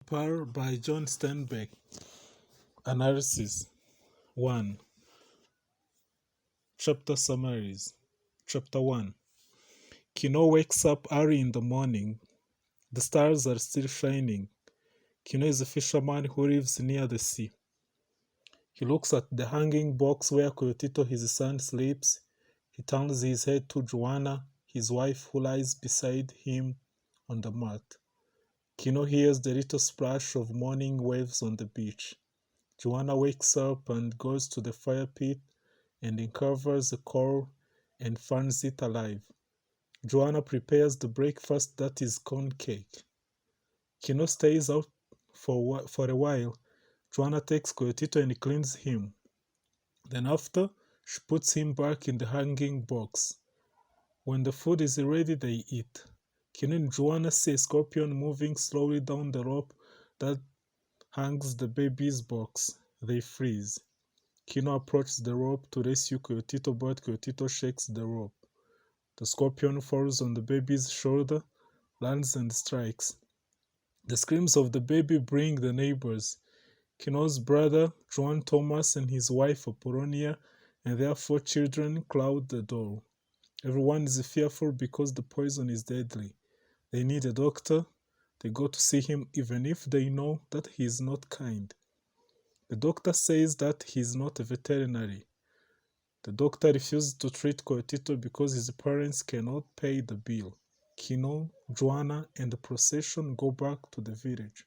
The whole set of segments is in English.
Par by John Steinbeck. Analysis 1. Chapter Summaries. Chapter 1. Kino wakes up early in the morning. The stars are still shining. Kino is a fisherman who lives near the sea. He looks at the hanging box where Coyotito, his son, sleeps. He turns his head to Joanna, his wife, who lies beside him on the mat. Kino hears the little splash of morning waves on the beach. Joanna wakes up and goes to the fire pit and uncovers the coal and finds it alive. Joanna prepares the breakfast that is corn cake. Kino stays out for a while. Joanna takes Coyotito and cleans him. Then after, she puts him back in the hanging box. When the food is ready, they eat. Kino and Joanna see a scorpion moving slowly down the rope that hangs the baby's box. They freeze. Kino approaches the rope to rescue Coyotito, but Coyotito shakes the rope. The scorpion falls on the baby's shoulder, lands and strikes. The screams of the baby bring the neighbors. Kino's brother, Juan Thomas, and his wife, Apollonia, and their 4 children crowd the door. Everyone is fearful because the poison is deadly. They need a doctor. They go to see him even if they know that he is not kind. The doctor says that he is not a veterinary. The doctor refuses to treat Coyotito because his parents cannot pay the bill. Kino, Joanna, and the procession go back to the village.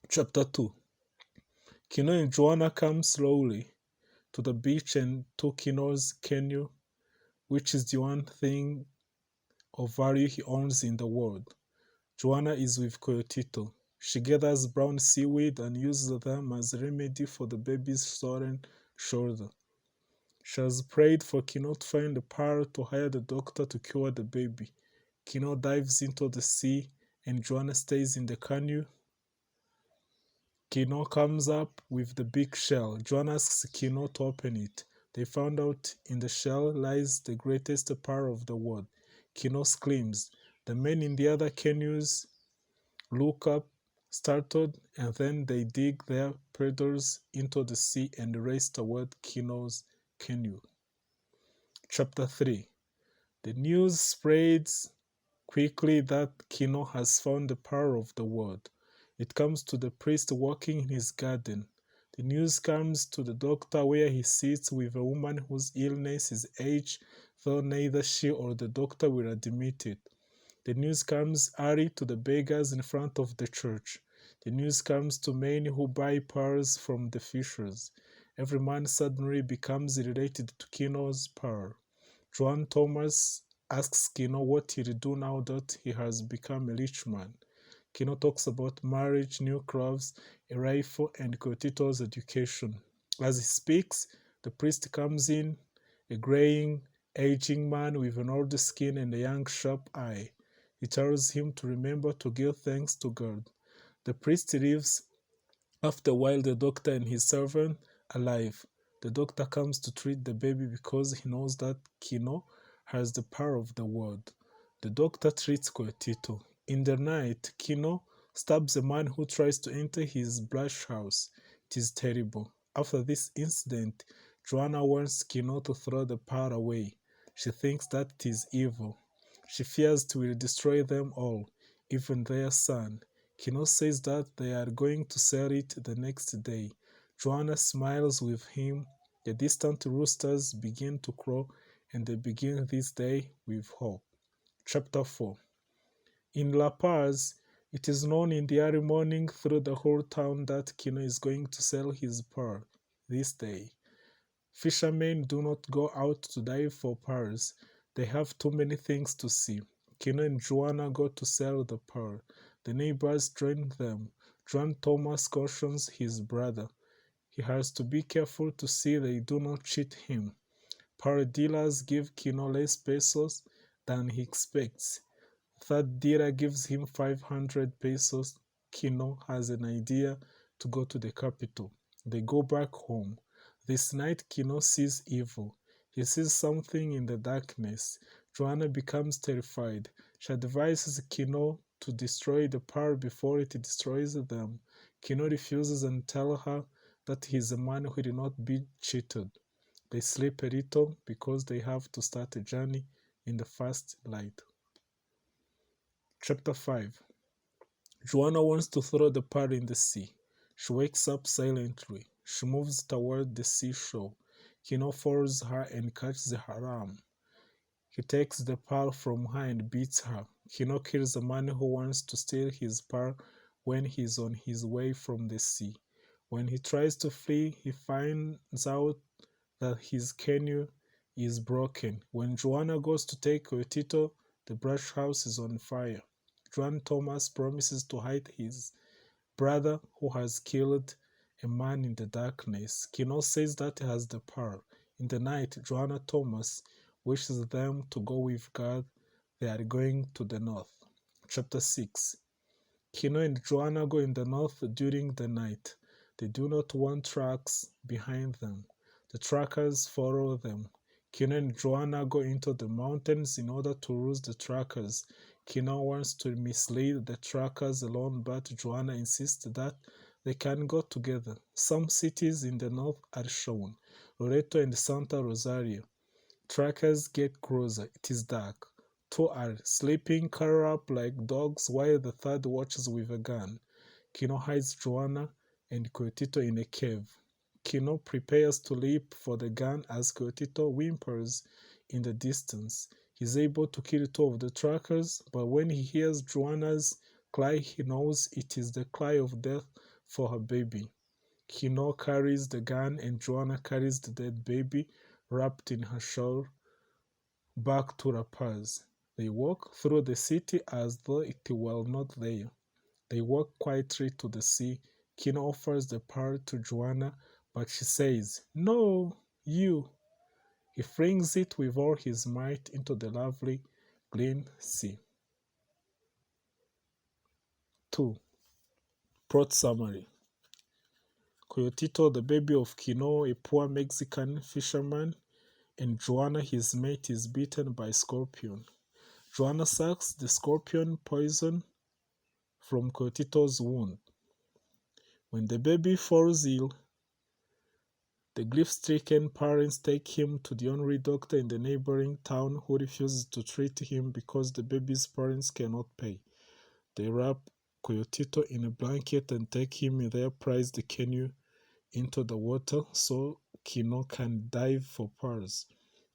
Chapter 2. Kino and Joanna come slowly to the beach and to Kino's canoe, which is the one thing of value he owns in the world. Joanna is with Coyotito. She gathers brown seaweed and uses them as a remedy for the baby's swollen shoulder. She has prayed for Kino to find the power to hire the doctor to cure the baby. Kino dives into the sea and Joanna stays in the canoe. Kino comes up with the big shell. Joanna asks Kino to open it. They found out in the shell lies the greatest power of the world. Kino screams. The men in the other canoes look up, startled, and then they dig their paddles into the sea and race toward Kino's canoe. Chapter 3. The news spreads quickly that Kino has found the power of the world. It comes to the priest walking in his garden. The news comes to the doctor where he sits with a woman whose illness is age, though neither she or the doctor will admit it. The news comes early to the beggars in front of the church. The news comes to men who buy pearls from the fishers. Every man suddenly becomes related to Kino's power. Juan Thomas asks Kino what he'll do now that he has become a rich man. Kino talks about marriage, new clothes, a rifle, and Coyotito's education. As he speaks, the priest comes in, a graying, aging man with an old skin and a young, sharp eye. He tells him to remember to give thanks to God. The priest leaves. After a while, the doctor and his servant arrive. The doctor comes to treat the baby because he knows that Kino has the power of the world. The doctor treats Coyotito. In the night, Kino stabs a man who tries to enter his brush house. It is terrible. After this incident, Joanna wants Kino to throw the power away. She thinks that it is evil. She fears it will destroy them all, even their son. Kino says that they are going to sell it the next day. Joanna smiles with him. The distant roosters begin to crow, and they begin this day with hope. Chapter 4. In La Paz, it is known in the early morning through the whole town that Kino is going to sell his pearl this day. Fishermen do not go out to dive for pearls. They have too many things to see. Kino and Joanna go to sell the pearl. The neighbors join them. Juan Thomas cautions his brother. He has to be careful to see they do not cheat him. Pearl dealers give Kino less pesos than he expects. Third dealer gives him 500 pesos. Kino has an idea to go to the capital. They go back home. This night, Kino sees evil. He sees something in the darkness. Joanna becomes terrified. She advises Kino to destroy the pearl before it destroys them. Kino refuses and tells her that he is a man who will not be cheated. They sleep a little because they have to start a journey in the first light. Chapter 5. Joanna wants to throw the pearl in the sea. She wakes up silently. She moves toward the seashore. Kino follows her and catches her arm. He takes the pearl from her and beats her. Kino kills a man who wants to steal his pearl when he is on his way from the sea. When he tries to flee, he finds out that his canoe is broken. When Joanna goes to take Coyotito, the brush house is on fire. Juan Thomas promises to hide his brother who has killed a man in the darkness. Kino says that he has the pearl. In the night, Joanna Thomas wishes them to go with God. They are going to the north. Chapter 6. Kino and Joanna go in the north during the night. They do not want tracks behind them. The trackers follow them. Kino and Joanna go into the mountains in order to lose the trackers. Kino wants to mislead the trackers alone, but Joanna insists that they can go together. Some cities in the north are shown: Loreto and Santa Rosario. Trackers get closer. It is dark. Two are sleeping, curled up like dogs, while the third watches with a gun. Kino hides Joanna and Coyotito in a cave. Kino prepares to leap for the gun as Coyotito whimpers in the distance. He's able to kill two of the trackers, but when he hears Joanna's cry, he knows it is the cry of death for her baby. Kino carries the gun and Joanna carries the dead baby wrapped in her shawl back to La Paz. They walk through the city as though it were not there. They walk quietly to the sea. Kino offers the pearl to Joanna, but she says, "No, you." He flings it with all his might into the lovely green sea. 2. Plot summary. Coyotito, the baby of Kino, a poor Mexican fisherman, and Joanna, his mate, is bitten by a scorpion. Joanna sucks the scorpion poison from Coyotito's wound. When the baby falls ill, the grief-stricken parents take him to the only doctor in the neighboring town, who refuses to treat him because the baby's parents cannot pay. They wrap Coyotito in a blanket and take him in their prized canoe into the water so Kino can dive for pearls.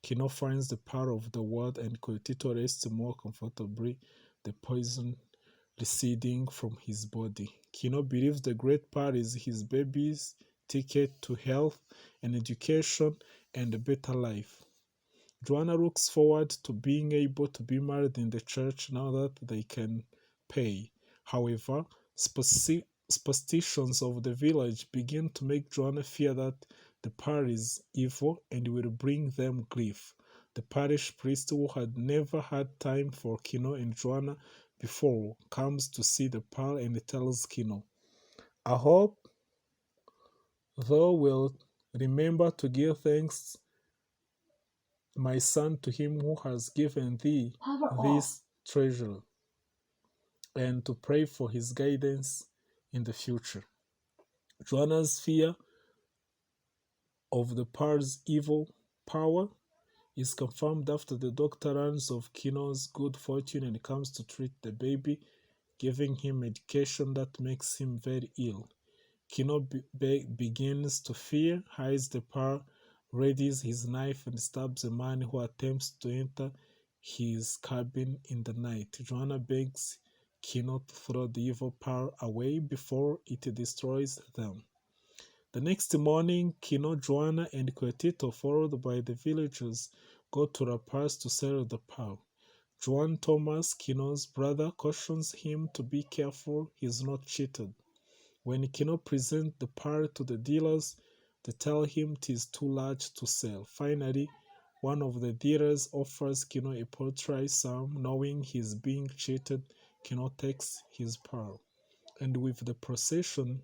Kino finds the pearl of the world and Coyotito rests more comfortably, the poison receding from his body. Kino believes the great pearl is his baby's ticket to health and education and a better life. Joanna looks forward to being able to be married in the church now that they can pay. However, superstitions of the village begin to make Joanna fear that the pearl is evil and will bring them grief. The parish priest, who had never had time for Kino and Joanna before, comes to see the pearl and tells Kino, "I hope thou wilt remember to give thanks, my son, to him who has given thee this treasure, and to pray for his guidance in the future." Joanna's fear of the pearl's evil power is confirmed after the doctor learns of Kino's good fortune and comes to treat the baby, giving him medication that makes him very ill. Kino begins to fear, hides the pearl, readies his knife, and stabs a man who attempts to enter his cabin in the night. Joanna begs Kino to throw the evil pearl away before it destroys them. The next morning, Kino, Joanna, and Coyotito, followed by the villagers, go to La Paz to sell the pearl. Juan Thomas, Kino's brother, cautions him to be careful he is not cheated. When Kino presents the pearl to the dealers, they tell him it is too large to sell. Finally, one of the dealers offers Kino a paltry sum. Knowing he is being cheated, Kino takes his pearl, and with the procession,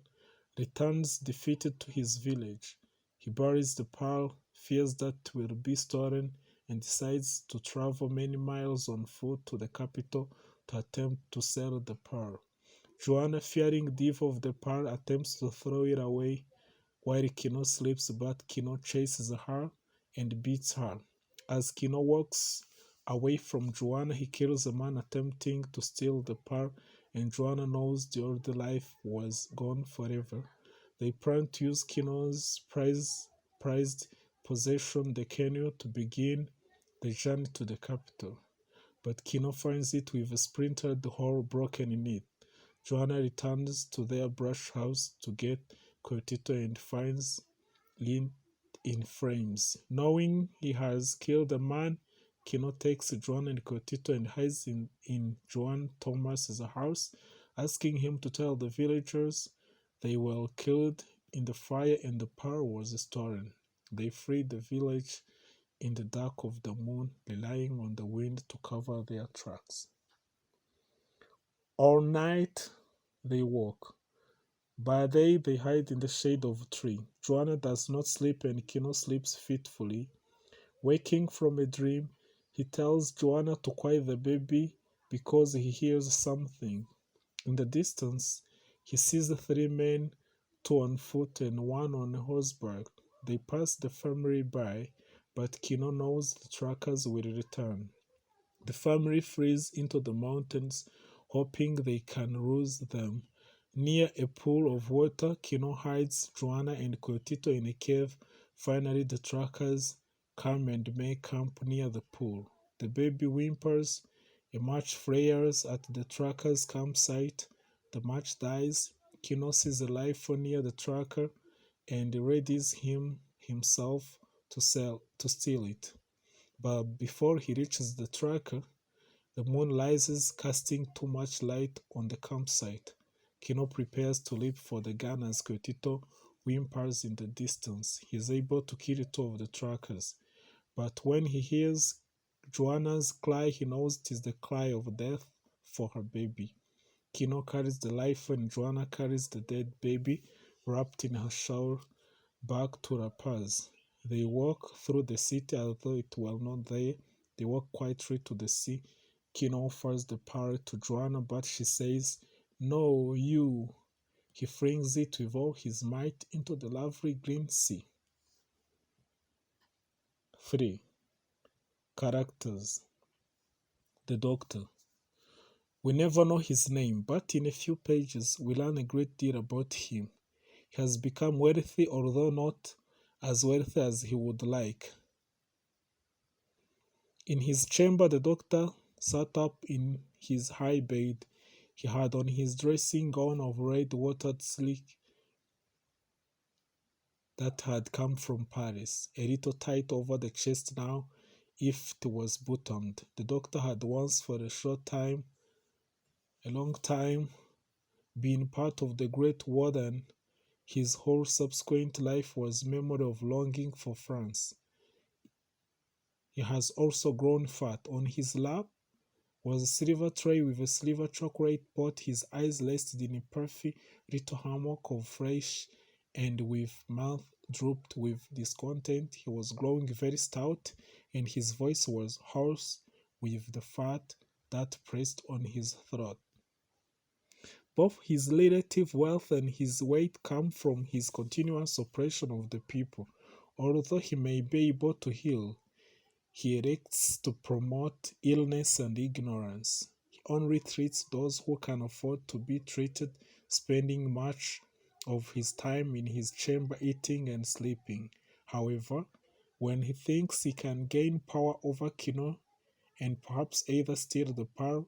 returns defeated to his village. He buries the pearl, fears that it will be stolen, and decides to travel many miles on foot to the capital to attempt to sell the pearl. Joanna, fearing the thief of the pearl, attempts to throw it away while Kino sleeps, but Kino chases her and beats her. As Kino walks away from Joanna, he kills a man attempting to steal the pearl, and Joanna knows the old life was gone forever. They plan to use Kino's prized possession, the Kino, to begin the journey to the capital. But Kino finds it with a splintered hole broken in it. Joanna returns to their brush house to get Cortito and finds Lynn in flames. Knowing he has killed a man, Kino takes Joanna and Cortito and hides in Joan Thomas's house, asking him to tell the villagers they were killed in the fire and the pearl was stolen. They flee the village in the dark of the moon, relying on the wind to cover their tracks. All night they walk. By day they hide in the shade of a tree. Joanna does not sleep and Kino sleeps fitfully. Waking from a dream, he tells Joanna to quiet the baby because he hears something. In the distance, he sees the three men, two on foot and one on horseback. They pass the family by, but Kino knows the trackers will return. The family flees into the mountains, hoping they can lose them. Near a pool of water, Kino hides Joanna and Cortito in a cave. Finally, the trackers come and make camp near the pool. The baby whimpers. A match flares at the trackers' campsite. The match dies. Kino sees a rifle near the tracker and readies himself to steal it. But before he reaches the tracker, the moon rises, casting too much light on the campsite. Kino prepares to leap for the gun as Cortito whimpers in the distance. He is able to kill two of the trackers. But when he hears Joanna's cry, he knows it is the cry of death for her baby. Kino carries the rifle and Joanna carries the dead baby wrapped in her shawl back to La Paz. They walk through the city as though it were not there. They walk quietly to the sea. Kino offers the pearl to Joanna, but she says, "No, you." He flings it with all his might into the lovely green sea. 3. Characters. The Doctor. We never know his name, but in a few pages we learn a great deal about him. He has become wealthy, although not as wealthy as he would like. In his chamber, the doctor sat up in his high bed. He had on his dressing gown of red watered silk that had come from Paris, a little tight over the chest now, if it was buttoned. The doctor had once, for a long time, been part of the Great War, and his whole subsequent life was memory of longing for France. He has also grown fat. On his lap was a silver tray with a silver chocolate pot. His eyes rested in a puffy little hammock of flesh, and with mouth drooped with discontent. He was growing very stout, and his voice was hoarse with the fat that pressed on his throat. Both his relative wealth and his weight come from his continuous oppression of the people. Although he may be able to heal, he elects to promote illness and ignorance. He only treats those who can afford to be treated, spending much of his time in his chamber eating and sleeping. However, when he thinks he can gain power over Kino and perhaps either steal the pearl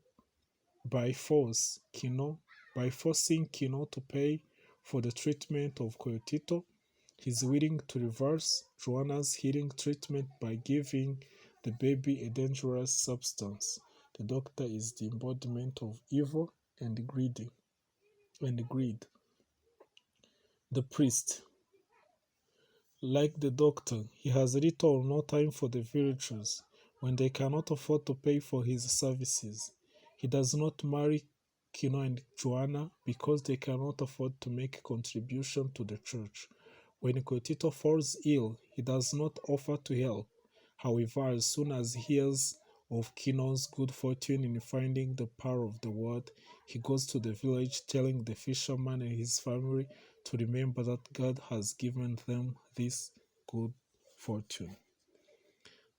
by forcing Kino to pay for the treatment of Cortito, he is willing to reverse Joanna's healing treatment by giving the baby a dangerous substance. The doctor is the embodiment of evil and greed. The priest. Like the doctor, he has little or no time for the villagers when they cannot afford to pay for his services. He does not marry Kino and Joanna because they cannot afford to make a contribution to the church. When Cortito falls ill, he does not offer to help. However, as soon as he hears of Kino's good fortune in finding the pearl of the world, he goes to the village telling the fisherman and his family to remember that God has given them this good fortune.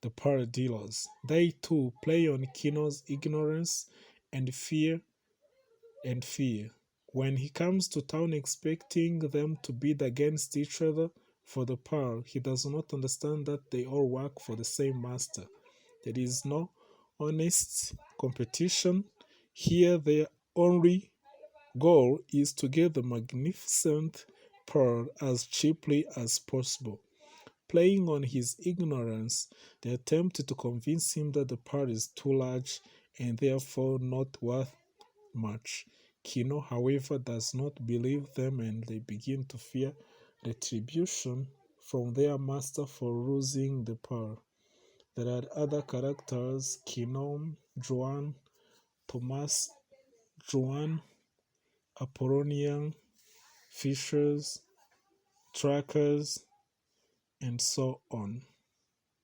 The pearl dealers. They too play on Kino's ignorance and fear. When he comes to town expecting them to bid against each other for the pearl, he does not understand that they all work for the same master. There is no honest competition. Here, their only goal is to get the magnificent pearl as cheaply as possible. Playing on his ignorance, they attempt to convince him that the pearl is too large and therefore not worth much. Kino, however, does not believe them and they begin to fear retribution from their master for losing the pearl. There are other characters: Kino, Joanna, Thomas, Joanna, Apollonian, fishers, trackers, and so on.